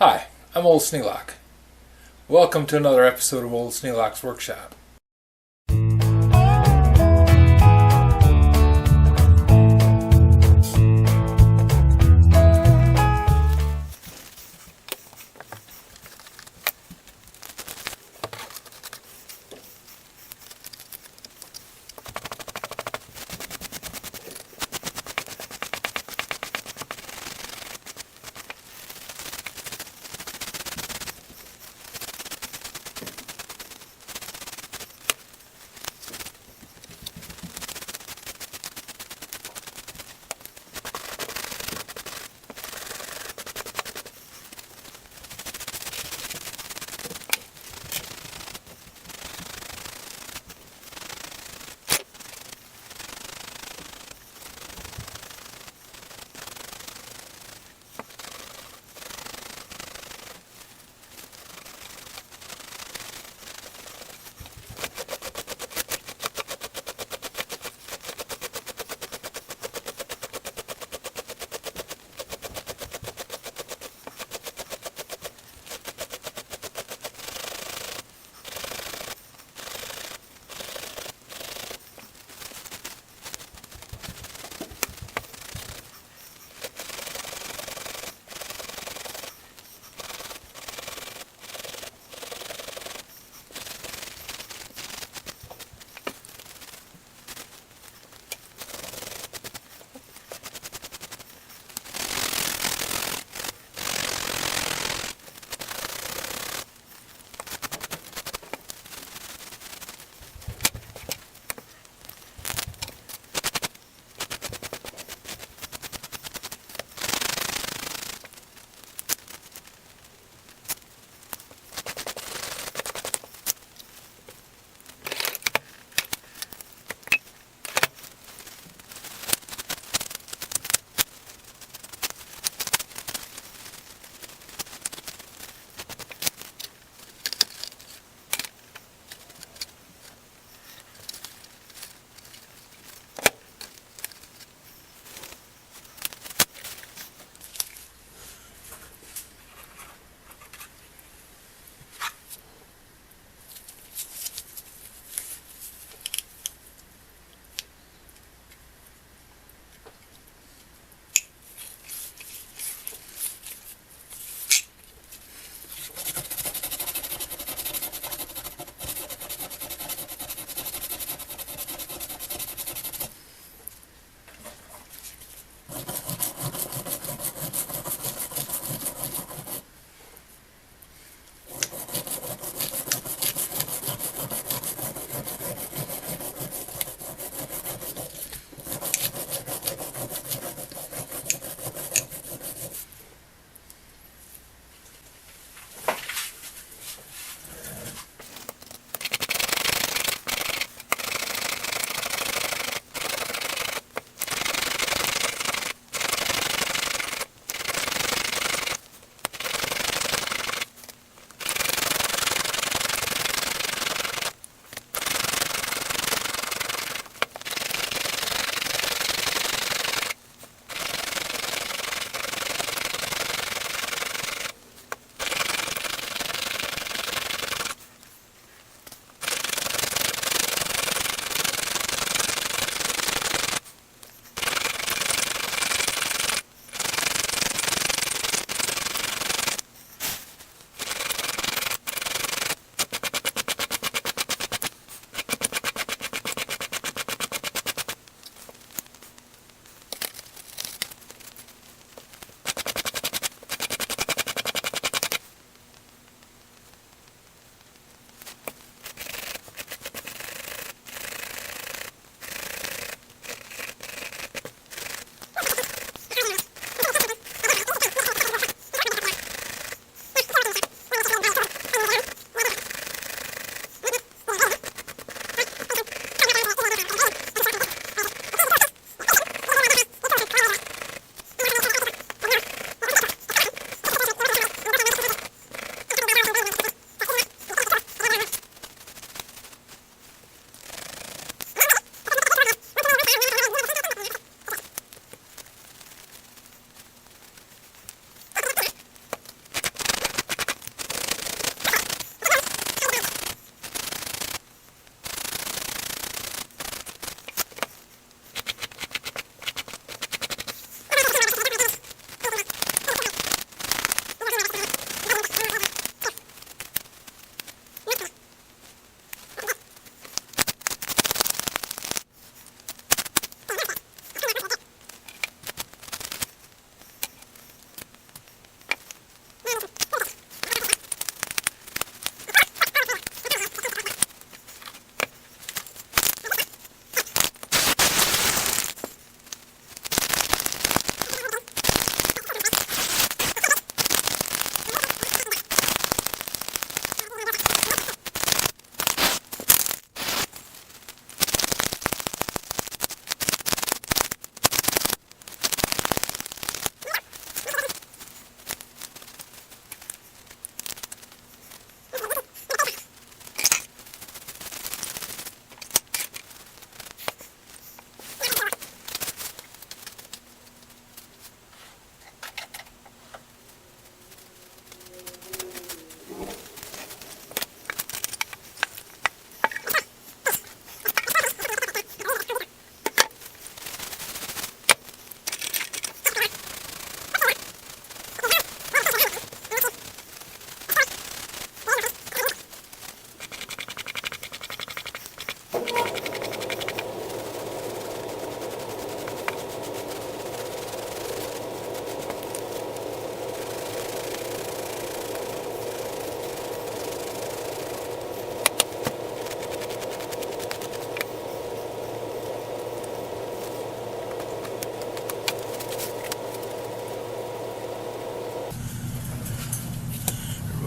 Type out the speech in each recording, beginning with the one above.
Hi, I'm Old Sneelock. Welcome to another episode of Old Sneelock's Workshop.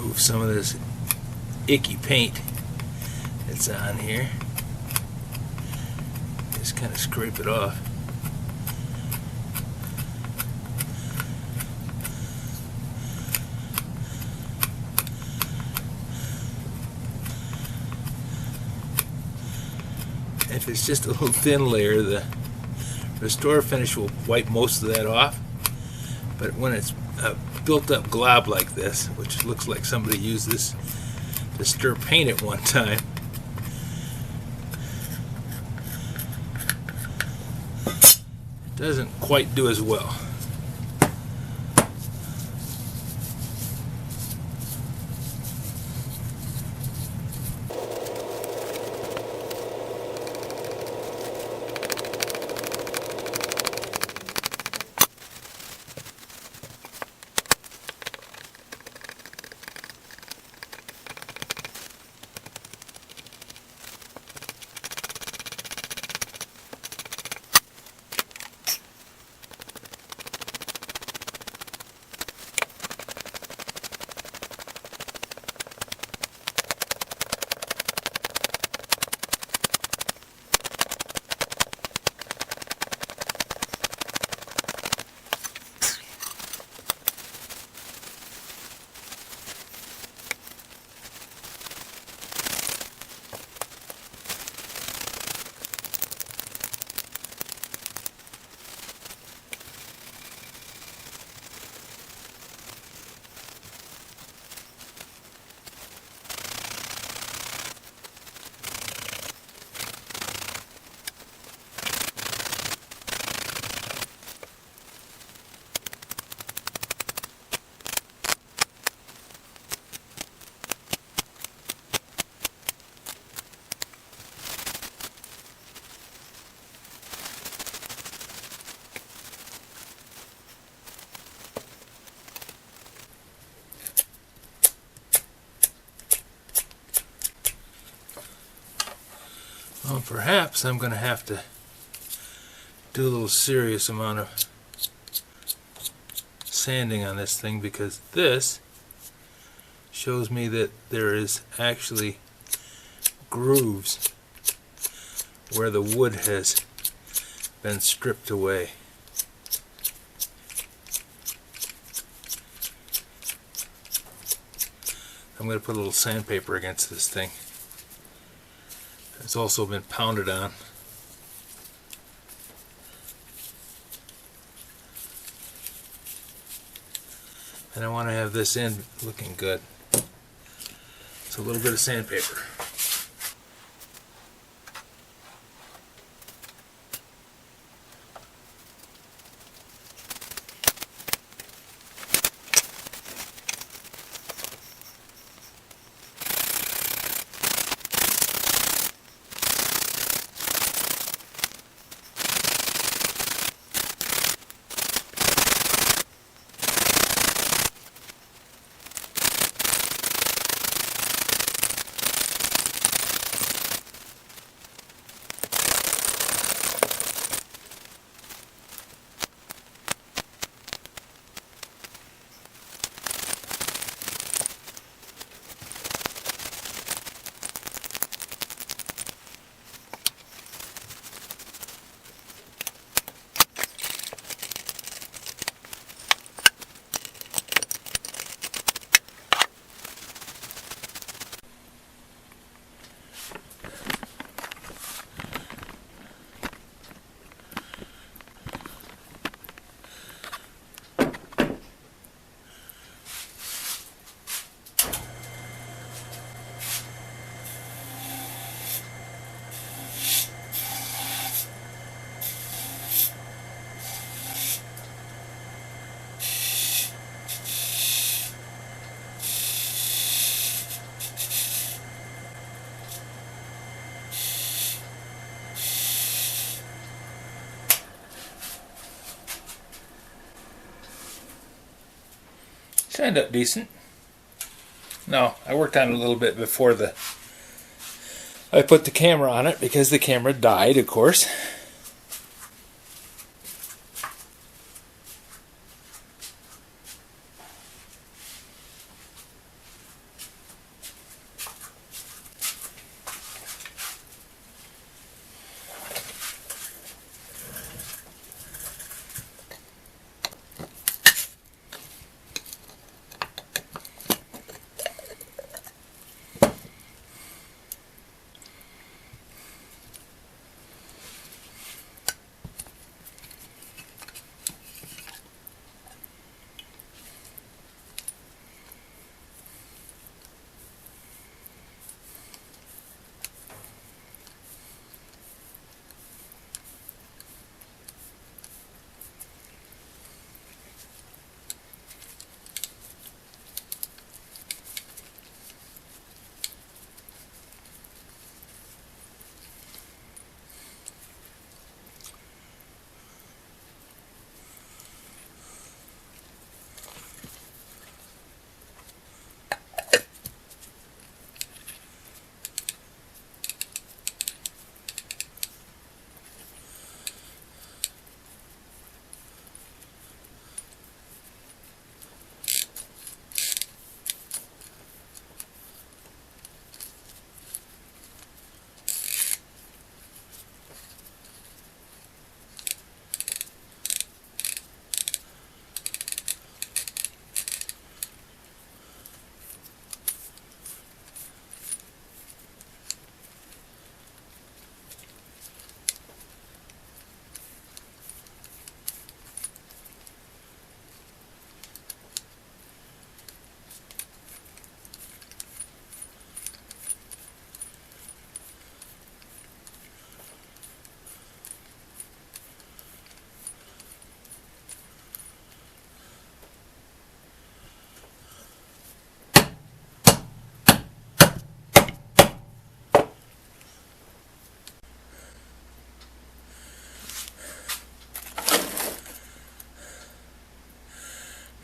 remove some of this icky paint that's on here. Just kind of scrape it off. If it's just a little thin layer, the restore finish will wipe most of that off. But when it's a built up glob like this, which looks like somebody used this to stir paint at one time, it doesn't quite do as well. Well, perhaps I'm going to have to do a little serious amount of sanding on this thing, because this shows me that there is actually grooves where the wood has been stripped away. I'm going to put a little sandpaper against this thing. It's also been pounded on. And I want to have this end looking good. So a little bit of sandpaper. Turned up decent. No, I worked on it a little bit before I put the camera on it, because the camera died, of course.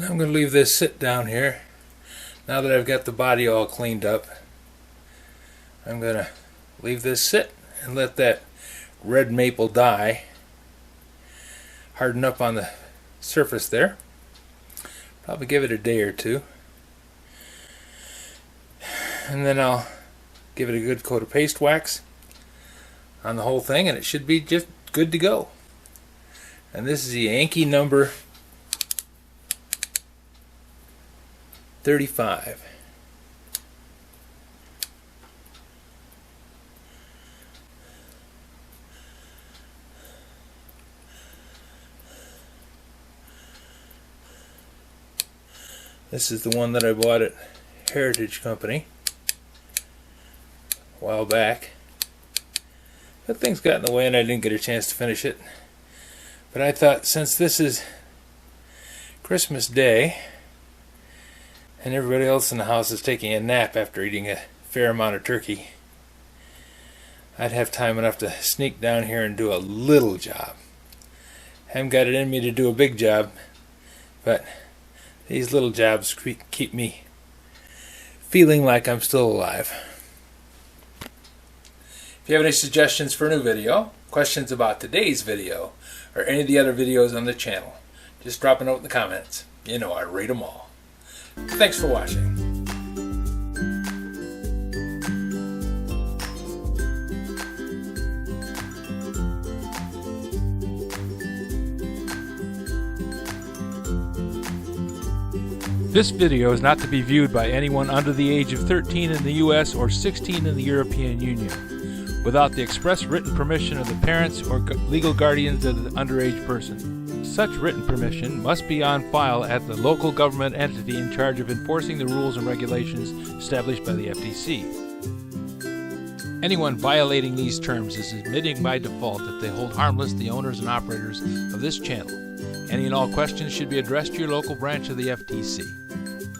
I'm going to leave this sit down here. Now that I've got the body all cleaned up, I'm going to leave this sit and let that red maple dye harden up on the surface there. Probably give it a day or two. And then I'll give it a good coat of paste wax on the whole thing, and it should be just good to go. And this is the Yankee No. 35. This is the one that I bought at Heritage Company a while back. But things got in the way and I didn't get a chance to finish it. But I thought, since this is Christmas Day and everybody else in the house is taking a nap after eating a fair amount of turkey, I'd have time enough to sneak down here and do a little job. Haven't got it in me to do a big job, but these little jobs keep me feeling like I'm still alive. If you have any suggestions for a new video, questions about today's video, or any of the other videos on the channel, just drop a note in the comments. You know I read them all. Thanks for watching. This video is not to be viewed by anyone under the age of 13 in the US or 16 in the European Union, without the express written permission of the parents or legal guardians of the underage person. Such written permission must be on file at the local government entity in charge of enforcing the rules and regulations established by the FTC. Anyone violating these terms is admitting by default that they hold harmless the owners and operators of this channel. Any and all questions should be addressed to your local branch of the FTC.